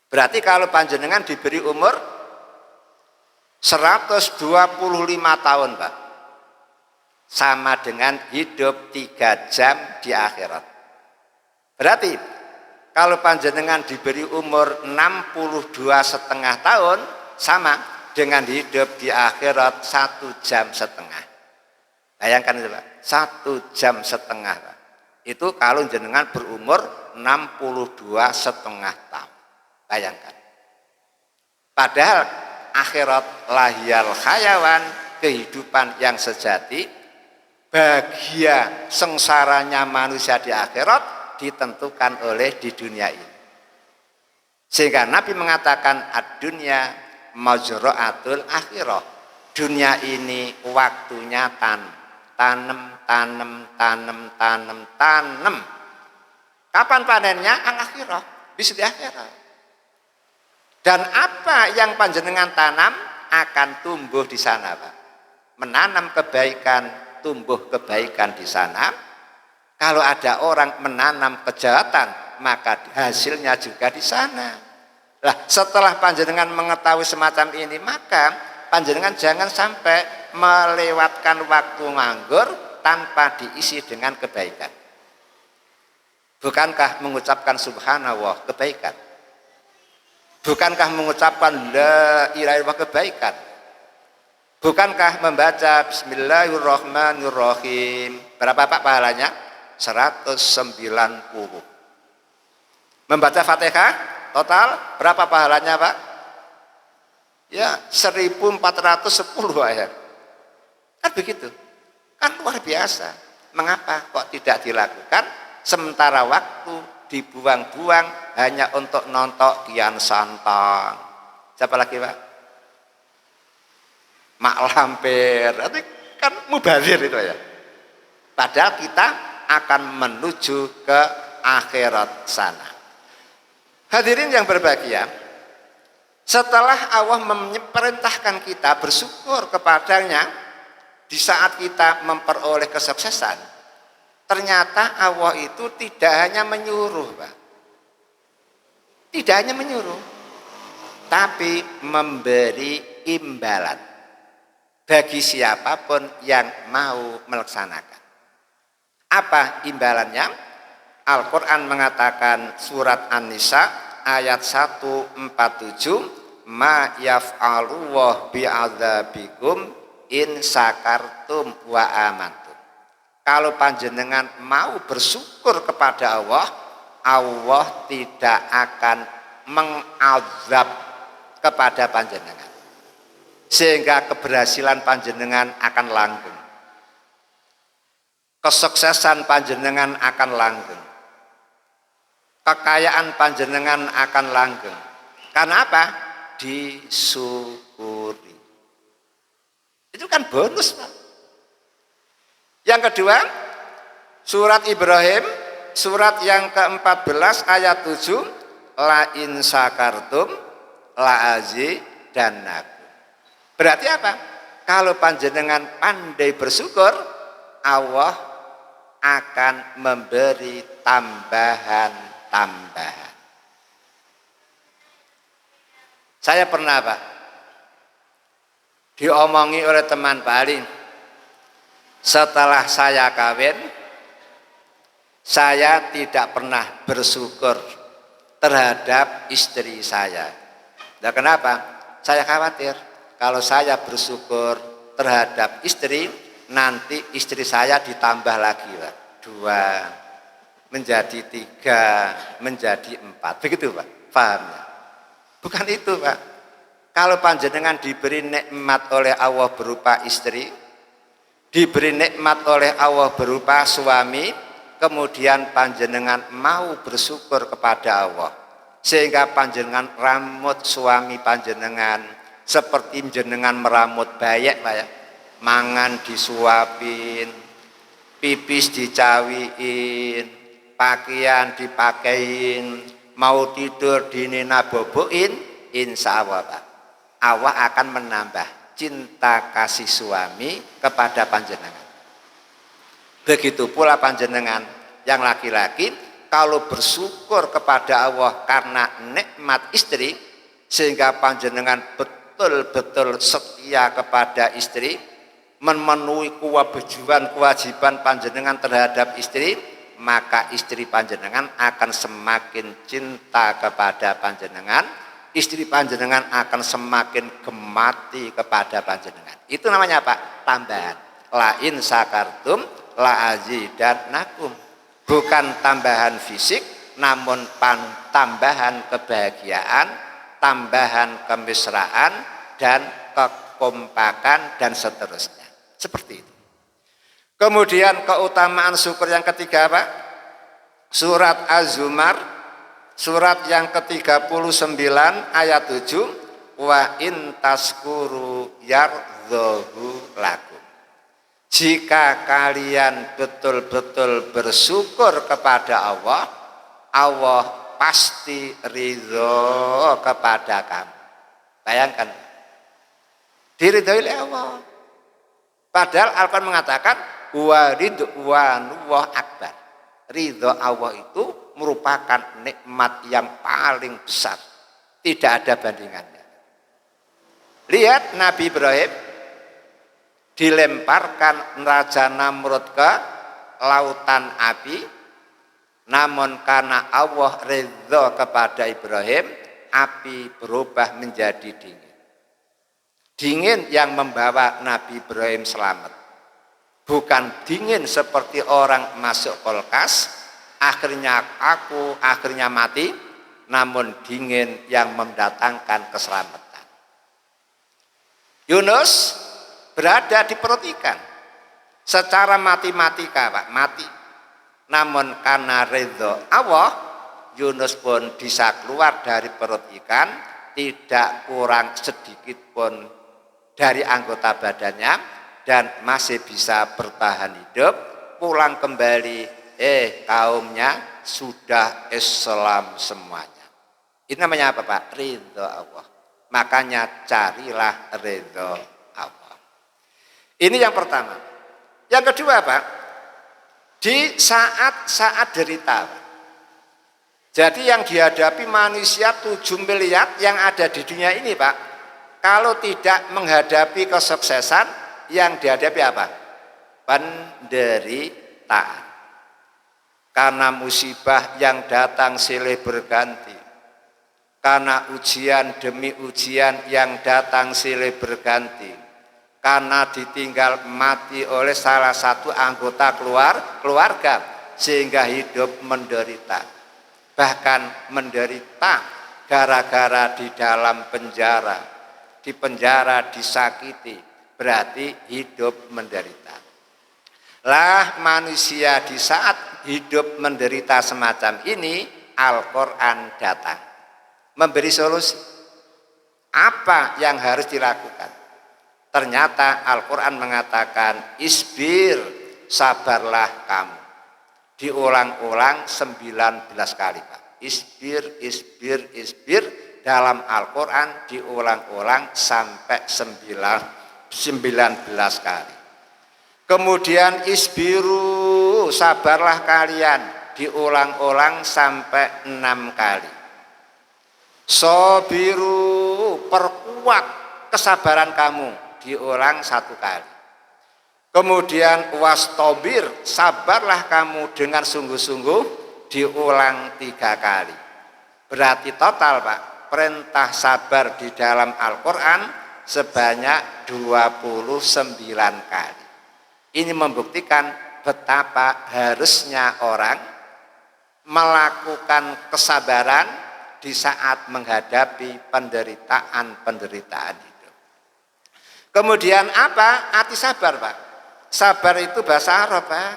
Berarti kalau panjenengan diberi umur 125 tahun Pak, sama dengan hidup 3 jam di akhirat. Berarti kalau panjenengan diberi umur 62,5 tahun, sama dengan hidup di akhirat 1,5 jam. Bayangkan itu Pak, 1,5 jam Pak. Itu kalau jenengan berumur 62,5 tahun. Bayangkan. Padahal akhirat lahiyal hayawan, kehidupan yang sejati, bahagia sengsaranya manusia di akhirat ditentukan oleh di dunia ini. Sehingga Nabi mengatakan ad-dunya mazra'atul akhirah. Dunia ini waktunya tanam. Kapan panennya? Al-akhirah, bisa di akhirat. Dan apa yang panjenengan tanam akan tumbuh di sana, Pak. Menanam kebaikan, tumbuh kebaikan di sana. Kalau ada orang menanam kejahatan, maka hasilnya juga di sana. Nah, setelah panjenengan mengetahui semacam ini, maka panjenengan jangan sampai melewatkan waktu nganggur tanpa diisi dengan kebaikan. Bukankah mengucapkan subhanallah kebaikan? Bukankah mengucapkan la ilaha illallah kebaikan? Bukankah membaca bismillahirrahmanirrahim berapa Pak pahalanya? 190. Membaca Fatihah total berapa pahalanya Pak? Ya 1410 ayat. Kan begitu. Kan luar biasa. Mengapa kok tidak dilakukan? Sementara waktu dibuang-buang hanya untuk nonton Kian Santang. Siapa lagi Pak? Mak Lampir. Itu kan mubazir itu ya. Padahal kita akan menuju ke akhirat sana. Hadirin yang berbahagia, setelah Allah memerintahkan kita bersyukur kepadanya di saat kita memperoleh kesuksesan, ternyata Allah itu tidak hanya menyuruh, Pak. Tidak hanya menyuruh, tapi memberi imbalan bagi siapapun yang mau melaksanakan. Apa imbalannya? Al-Quran mengatakan surat An-Nisa ayat 147, ma yaf'alullah bi'adzabikum in sakartum wa amantum. Kalau panjenengan mau bersyukur kepada Allah, Allah tidak akan mengazab kepada panjenengan, sehingga keberhasilan panjenengan akan langgeng, kesuksesan panjenengan akan langgeng, kekayaan panjenengan akan langgeng. Karena apa? Disyukuri. Itu kan bonus, Pak. Yang kedua, surat Ibrahim, surat yang ke-14 ayat 7, la in sakartum la azidannakum. Berarti apa? Kalau panjenengan pandai bersyukur, Allah akan memberi tambahan. Saya pernah Pak diomongi oleh teman Pak Ali, setelah saya kawin saya tidak pernah bersyukur terhadap istri saya. Nah, kenapa? Saya khawatir kalau saya bersyukur terhadap istri, nanti istri saya ditambah lagi Pak, 2 menjadi 3 menjadi 4, begitu Pak, pahamnya? Bukan itu Pak. Kalau panjenengan diberi nikmat oleh Allah berupa istri, diberi nikmat oleh Allah berupa suami, kemudian panjenengan mau bersyukur kepada Allah, sehingga panjenengan ramut suami panjenengan seperti jenengan meramut bayek Pak ya, mangan disuapin, pipis dicawiin, pakaian dipakein, mau tidur dinina boboin, insya Allah Pak, Allah akan menambah cinta kasih suami kepada panjenengan. Begitu pula panjenengan yang laki-laki, kalau bersyukur kepada Allah karena nikmat istri, sehingga panjenengan betul-betul setia kepada istri, memenuhi kewajiban panjenengan terhadap istri, maka istri panjenengan akan semakin cinta kepada panjenengan, istri panjenengan akan semakin gemati kepada panjenengan. Itu namanya Pak, tambahan. La in sakartum la azidannakum. Bukan tambahan fisik, namun tambahan kebahagiaan, tambahan kemesraan dan kekompakan dan seterusnya. Seperti itu. Kemudian keutamaan syukur yang ketiga Pak, surat Az-Zumar, surat yang ke-39 ayat 7, wa in taskuru yardhahu lakum. Jika kalian betul-betul bersyukur kepada Allah, Allah pasti ridho kepada kamu. Bayangkan, diridhoi oleh Allah. Padahal Al-Quran mengatakan wa ridwanullah akbar. Ridho Allah itu merupakan nikmat yang paling besar, tidak ada bandingannya. Lihat Nabi Ibrahim dilemparkan Raja Namrud ke lautan api, namun karena Allah ridho kepada Ibrahim, api berubah menjadi dingin. Dingin yang membawa Nabi Ibrahim selamat. Bukan dingin seperti orang masuk kulkas, akhirnya kaku, akhirnya mati, namun dingin yang mendatangkan keselamatan. Yunus berada di perut ikan. Secara matematika Pak, mati. Namun karena ridho Allah, Yunus pun bisa keluar dari perut ikan, tidak kurang sedikit pun dari anggota badannya, dan masih bisa bertahan hidup. Pulang kembali, kaumnya sudah Islam semuanya. Ini namanya apa Pak? Ridho Allah. Makanya carilah ridho Allah. Ini yang pertama. Yang kedua Pak, di saat-saat derita Pak. Jadi yang dihadapi manusia 7 miliar yang ada di dunia ini Pak, kalau tidak menghadapi kesuksesan, yang dihadapi apa? Penderitaan. Karena musibah yang datang silih berganti. Karena ujian demi ujian yang datang silih berganti. Karena ditinggal mati oleh salah satu anggota keluarga, sehingga hidup menderita. Bahkan menderita gara-gara di dalam penjara. Di penjara disakiti, berarti hidup menderita. Lah manusia di saat hidup menderita semacam ini, Al-Quran datang memberi solusi. Apa yang harus dilakukan? Ternyata Al-Quran mengatakan isbir, sabarlah kamu. Diulang-ulang 19 kali Pak. Isbir, isbir, isbir. Dalam Al-Quran diulang-ulang sampai 19 kali. Kemudian isbiru, sabarlah kalian, diulang-ulang sampai 6 kali. Sobiru, perkuat kesabaran kamu, diulang 1 kali. Kemudian wastobir, sabarlah kamu dengan sungguh-sungguh, diulang 3 kali. Berarti total Pak, perintah sabar di dalam Al-Quran sebanyak 29 kali. Ini membuktikan betapa harusnya orang melakukan kesabaran di saat menghadapi penderitaan hidup. Kemudian apa? Arti sabar Pak. Sabar itu bahasa Arab Pak.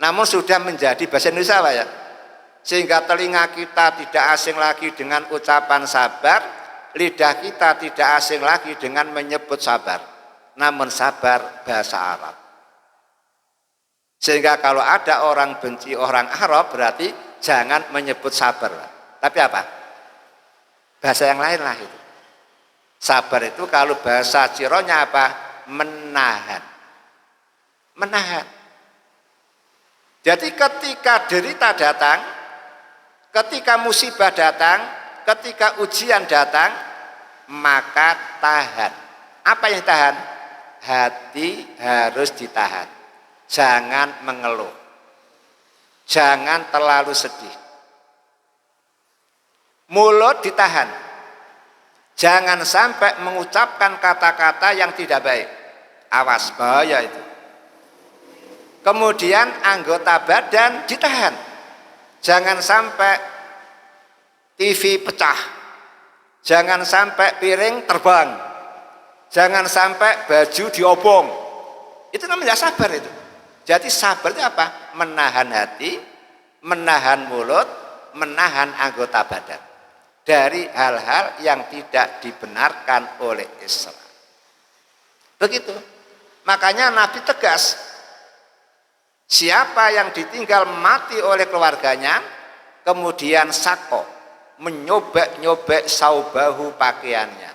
Namun sudah menjadi bahasa Indonesia Pak ya. Sehingga telinga kita tidak asing lagi dengan ucapan sabar, lidah kita tidak asing lagi dengan menyebut sabar. Namun sabar bahasa Arab. Sehingga kalau ada orang benci orang Arab, berarti jangan menyebut sabar. Tapi apa? Bahasa yang lain lah itu. Sabar itu kalau bahasa Cironya apa? Menahan. Menahan. Jadi ketika derita datang, ketika musibah datang, ketika ujian datang, maka tahan. Apa yang tahan? Hati harus ditahan. Jangan mengeluh. Jangan terlalu sedih. Mulut ditahan. Jangan sampai mengucapkan kata-kata yang tidak baik. Awas, bahaya itu. Kemudian anggota badan ditahan. Jangan sampai TV pecah, Jangan sampai piring terbang. Jangan sampai baju diobong. Itu namanya sabar itu. Jadi sabar itu apa? Menahan hati, menahan mulut, menahan anggota badan dari hal-hal yang tidak dibenarkan oleh Islam. Begitu. Makanya Nabi tegas, siapa yang ditinggal mati oleh keluarganya, kemudian sako, menyobek-nyobek saubahu pakaiannya,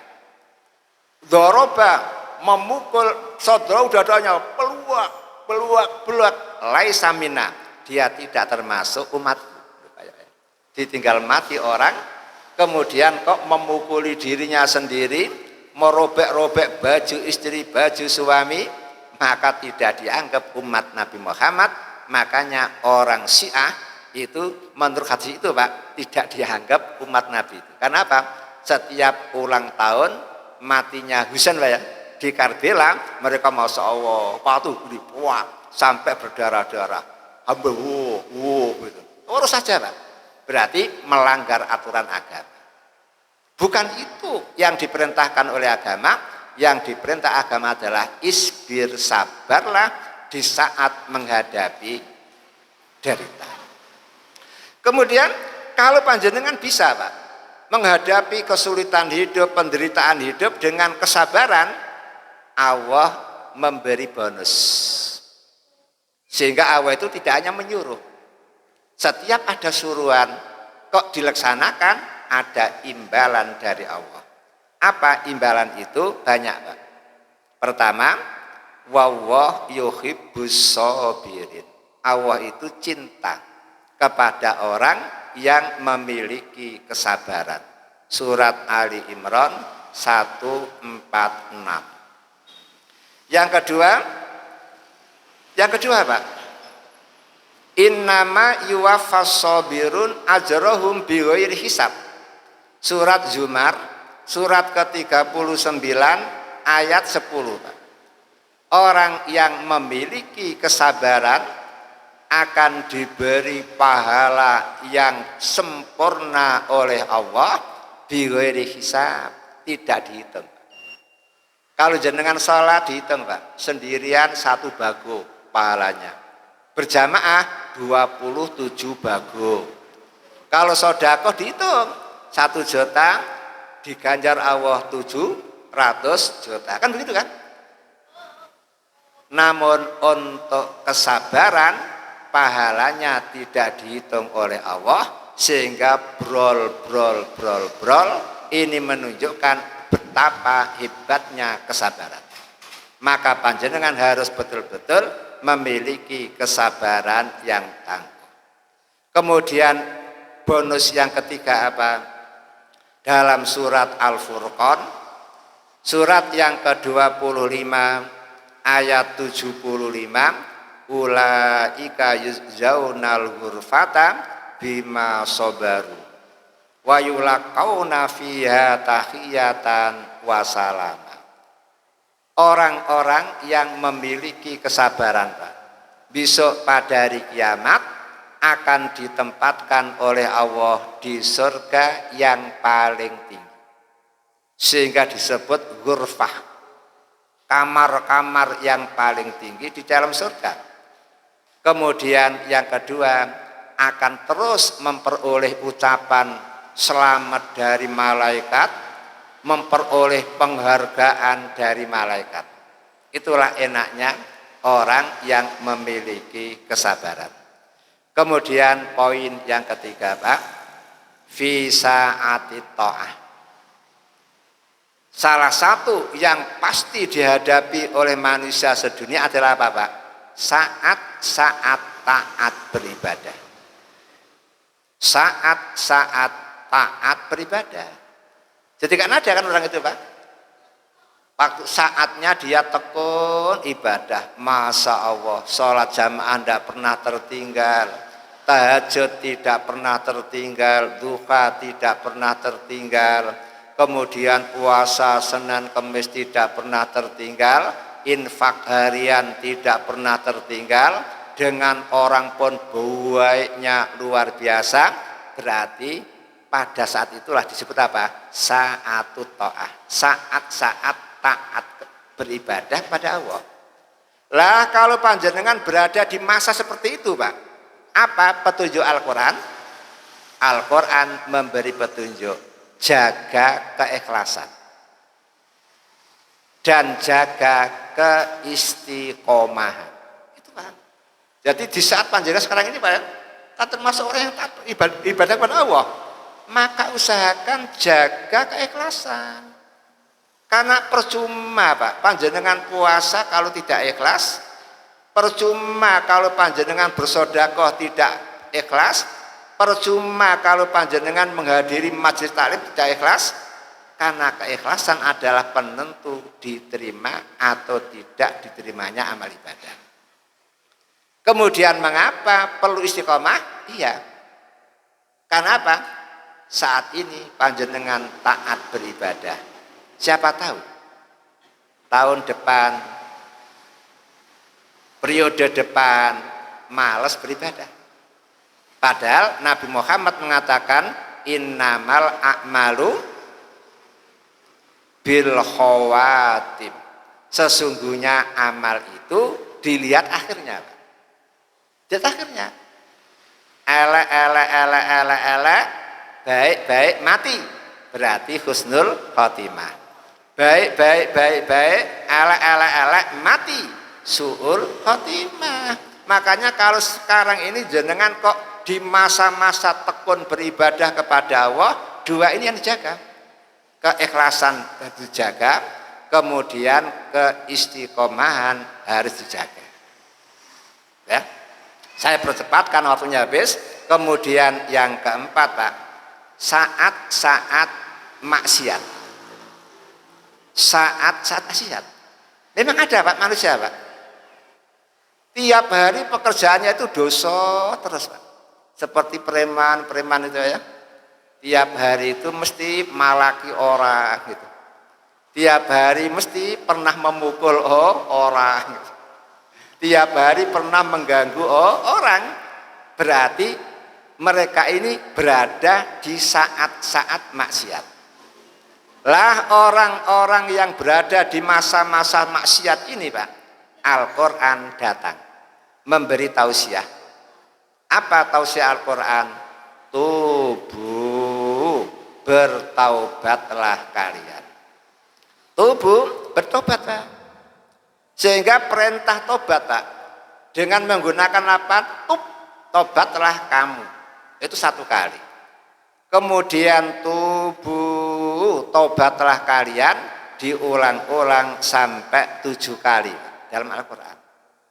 doroba, memukul saudara dadanya, peluak, laisa minna, dia tidak termasuk umatku. Ditinggal mati orang, kemudian kok memukuli dirinya sendiri, merobek-robek baju istri, baju suami, maka tidak dianggap umat Nabi Muhammad. Makanya orang Syiah itu menurut hadis itu Pak, tidak dianggap umat Nabi itu. Karena apa? Setiap ulang tahun matinya Husain Pak ya, di Karbala, mereka masya Allah patuh dipuak sampai berdarah-darah, hampir gitu. Urus saja Pak. Berarti melanggar aturan agama. Bukan itu yang diperintahkan oleh agama. Yang diperintah agama adalah isbir, sabarlah di saat menghadapi derita. Kemudian kalau panjenengan bisa Pak menghadapi kesulitan hidup, penderitaan hidup dengan kesabaran, Allah memberi bonus. Sehingga Allah itu tidak hanya menyuruh. Setiap ada suruhan kok dilaksanakan, ada imbalan dari Allah. Apa imbalan itu? Banyak Pak. Pertama, wallah yuhibbus sabirin. Allah itu cinta kepada orang yang memiliki kesabaran. Surat Ali Imran 146. Yang kedua Pak, innama yuwaffas sabirun ajrahum bighairi hisab. Surat Zumar, surat ke-39 ayat 10 Pak. Orang yang memiliki kesabaran akan diberi pahala yang sempurna oleh Allah bighairi hisab, tidak dihitung. Kalau jenengan salat dihitung Pak, sendirian 1 bago pahalanya. Berjamaah 27 bago. Kalau sedekah dihitung 1 juta diganjar Allah 700 juta. Kan begitu kan? Namun untuk kesabaran pahalanya tidak dihitung oleh Allah, sehingga brol. Ini menunjukkan betapa hebatnya kesabaran. Maka panjenengan harus betul-betul memiliki kesabaran yang tangguh. Kemudian bonus yang ketiga apa? Dalam surat Al-Furqan, surat yang ke-25 ayat 75, ulaika yuzzaunal ghurfata bima sabaru wa yulaqauna fiha tahiyatan wa salama. Orang-orang yang memiliki kesabaran Pak, besok pada hari kiamat akan ditempatkan oleh Allah di surga yang paling tinggi, sehingga disebut ghurfah, kamar-kamar yang paling tinggi di dalam surga. Kemudian yang kedua, akan terus memperoleh ucapan selamat dari malaikat, memperoleh penghargaan dari malaikat. Itulah enaknya orang yang memiliki kesabaran. Kemudian poin yang ketiga Pak, fi sa'ati ta'ah. Salah satu yang pasti dihadapi oleh manusia sedunia adalah apa Pak? Saat-saat taat beribadah. Saat-saat taat beribadah. Jadi kan ada kan orang itu Pak, waktu saatnya dia tekun ibadah, Masya Allah, sholat jamaah tidak pernah tertinggal, tahajud tidak pernah tertinggal, duha tidak pernah tertinggal, kemudian puasa Senin Kamis tidak pernah tertinggal, infak harian tidak pernah tertinggal, dengan orang pun baiknya luar biasa. Berarti pada saat itulah disebut apa? Sa'atut ta'ah, saat-saat taat beribadah pada Allah. Lah kalau panjenengan berada di masa seperti itu, Pak, apa petunjuk Al-Quran? Al-Quran memberi petunjuk, jaga keikhlasan dan jaga keistiqomahan. Itu, Pak. Jadi di saat panjenengan sekarang ini, Pak, kan termasuk orang yang ibadah kepada Allah, maka usahakan jaga keikhlasan. Karena percuma, Pak, panjenengan puasa kalau tidak ikhlas, percuma kalau panjenengan bersedekah tidak ikhlas, percuma kalau panjenengan menghadiri majelis taklim tidak ikhlas, karena keikhlasan adalah penentu diterima atau tidak diterimanya amal ibadah. Kemudian mengapa perlu istiqomah? Iya. Karena apa? Saat ini panjenengan taat beribadah. Siapa tahu tahun depan, periode depan malas beribadah. Padahal Nabi Muhammad mengatakan innamal a'malu bil khawatim. Sesungguhnya amal itu dilihat akhirnya. Dilihat akhirnya. Ele, baik mati. Berarti husnul khotimah. Baik, ele, mati. Su'ul khotimah. Makanya kalau sekarang ini jenengan kok di masa-masa tekun beribadah kepada Allah, dua ini yang dijaga. Keikhlasan harus dijaga, kemudian keistiqomahan harus dijaga. Ya. Saya percepat karena waktunya habis. Kemudian yang keempat, Pak, saat-saat maksiat. Saat-saat maksiat. Memang ada, Pak, manusia, Pak. Tiap hari pekerjaannya itu dosa terus, Pak. Seperti preman itu ya. Tiap hari itu mesti malaki orang gitu. Tiap hari mesti pernah memukul orang gitu. Tiap hari pernah mengganggu orang. Berarti mereka ini berada di saat-saat maksiat. Lah orang-orang yang berada di masa-masa maksiat ini, Pak, Al-Quran datang memberi tausiah. Apa tausiah Al-Quran? Tubuh, bertaubatlah kalian. Tubuh, bertobat, Pak. Sehingga perintah tobat, Pak, dengan menggunakan apa? Tobatlah kamu. Itu satu kali. Kemudian tubuh, tobatlah kalian diulang-ulang sampai 7 kali dalam Al-Quran.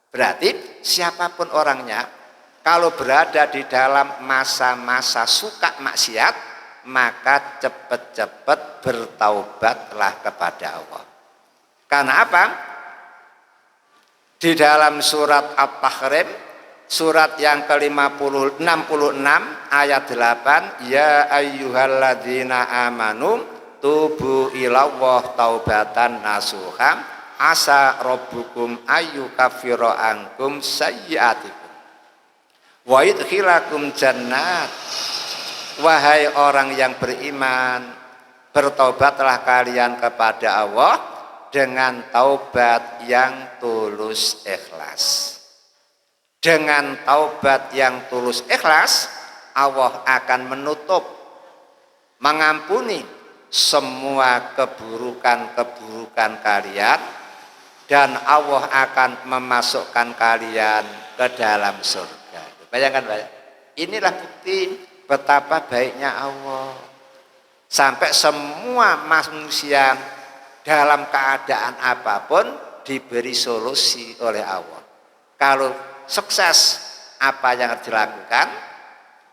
Berarti siapapun orangnya, kalau berada di dalam masa-masa suka maksiat, maka cepat-cepat bertaubatlah kepada Allah. Karena apa? Di dalam surat At-Tahrim, surat yang ke-66 ayat 8, ya ayyuhalladzina amanu tubu ilallah taubatan nasuha asa rabbukum ayyukaffira ankum sayyi'atikum wa yudkhilakum jannat. Wahai orang yang beriman, bertaubatlah kalian kepada Allah dengan taubat yang tulus ikhlas. Dengan taubat yang tulus ikhlas, Allah akan menutup, mengampuni semua keburukan-keburukan kalian, dan Allah akan memasukkan kalian ke dalam surga. Bayangkan, inilah bukti betapa baiknya Allah. Sampai semua manusia dalam keadaan apapun diberi solusi oleh Allah. Kalau sukses, apa yang harus dilakukan?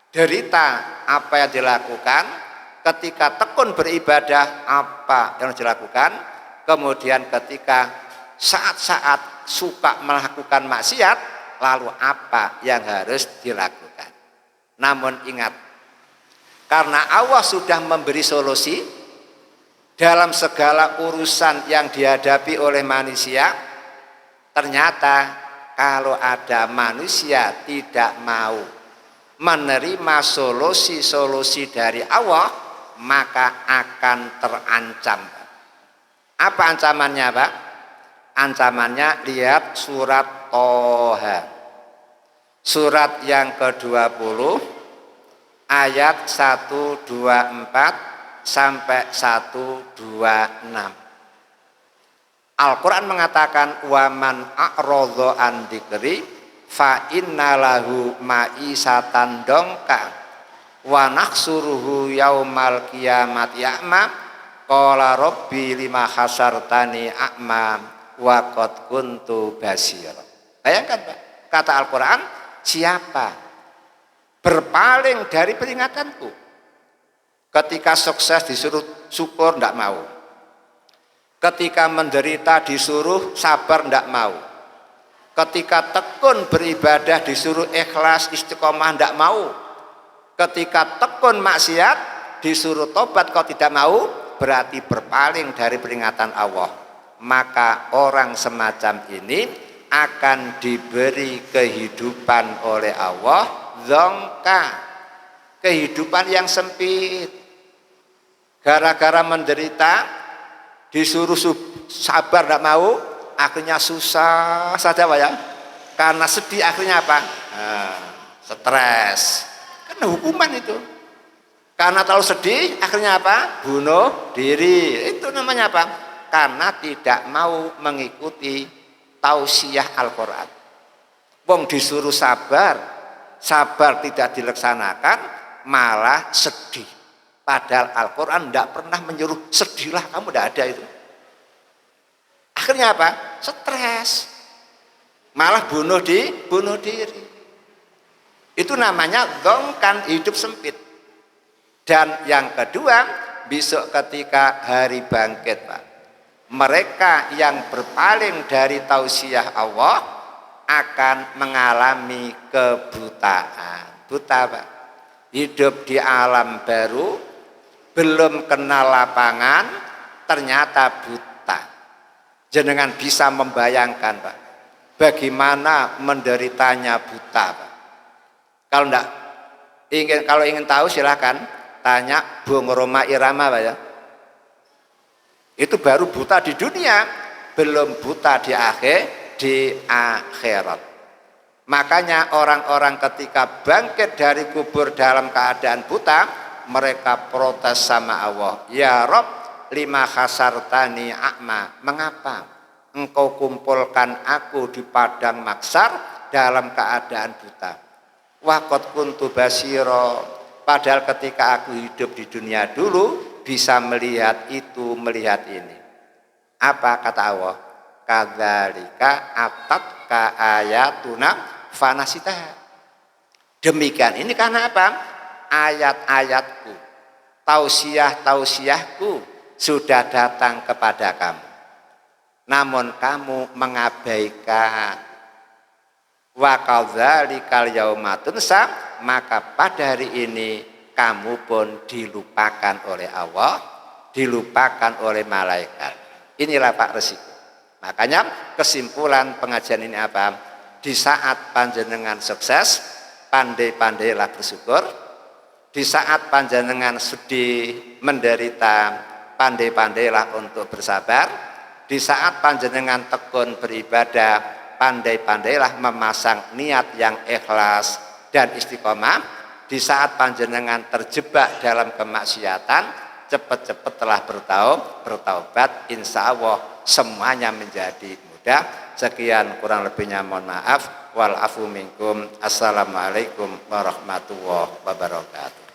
Derita, apa yang dilakukan? Ketika tekun beribadah, apa yang harus dilakukan? Kemudian ketika saat-saat suka melakukan maksiat, lalu apa yang harus dilakukan? Namun ingat, karena Allah sudah memberi solusi dalam segala urusan yang dihadapi oleh manusia, ternyata kalau ada manusia tidak mau menerima solusi-solusi dari Allah, maka akan terancam. Apa ancamannya, Pak? Ancamannya lihat surat Toha. Surat yang ke-20 ayat 124 sampai 126. Al-Quran mengatakan waman a'rodho an dzikri fa innalahu ma'isatan dongka wa nahsuruhu yaumal qiyamati a'ma qala rabbi lima hasartani a'ma wa qad kuntu basira. Bayangkan, Pak, kata Al-Quran, siapa berpaling dari peringatanku, ketika sukses disuruh syukur tidak mau, ketika menderita disuruh sabar tidak mau, ketika tekun beribadah disuruh ikhlas istiqomah tidak mau, ketika tekun maksiat disuruh tobat kau tidak mau, berarti berpaling dari peringatan Allah. Maka orang semacam ini akan diberi kehidupan oleh Allah zongka, kehidupan yang sempit. Gara-gara menderita disuruh sabar tidak mau, akhirnya susah saja, Pak, ya. Karena sedih akhirnya apa? Stres. Karena hukuman itu. Karena terlalu sedih akhirnya apa? Bunuh diri. Itu namanya apa? Karena tidak mau mengikuti tausiah Al-Quran. Wong disuruh sabar, sabar tidak dilaksanakan, malah sedih. Padahal Al-Quran tidak pernah menyuruh sedihlah kamu, tidak ada itu. Akhirnya apa? Stres. Malah bunuh diri. Itu namanya dongkan, hidup sempit. Dan yang kedua, besok ketika hari bangkit, Pak, mereka yang berpaling dari tausiah Allah akan mengalami kebutaan. Buta, Pak. Hidup di alam baru, belum kenal lapangan, ternyata buta. Jenengan bisa membayangkan, Pak, bagaimana menderitanya buta, Pak. Kalau ingin tahu silakan tanya Bung Roma Irama, Pak, ya. Itu baru buta di dunia, belum buta di akhirat. Makanya orang-orang ketika bangkit dari kubur dalam keadaan buta, mereka protes sama Allah. Ya Rob, lima khasartani a'ma. Mengapa engkau kumpulkan aku di padang mahsyar dalam keadaan buta? Wa qad kuntu basira. Padahal ketika aku hidup di dunia dulu bisa melihat itu, melihat ini. Apa kata Allah? Kadzalika atatka ayatuna fanasita. Demikian ini karena apa? Ayat-ayatku, tausiah-tausiahku sudah datang kepada kamu, namun kamu mengabaikan. Wa kadzalikal yauma tunsa, maka pada hari ini kamu pun dilupakan oleh Allah, dilupakan oleh malaikat. Inilah, Pak, resiko. Makanya kesimpulan pengajian ini apa? Di saat panjenengan sukses, pandai-pandailah bersyukur. Di saat panjenengan sedih, menderita, pandai-pandailah untuk bersabar. Di saat panjenengan tekun beribadah, pandai-pandailah memasang niat yang ikhlas dan istiqomah. Di saat panjenengan terjebak dalam kemaksiatan, cepat-cepat telah bertaubat, insya Allah semuanya menjadi mudah. Sekian, kurang lebihnya mohon maaf. Wal afu minkum. Assalamualaikum warahmatullahi wabarakatuh.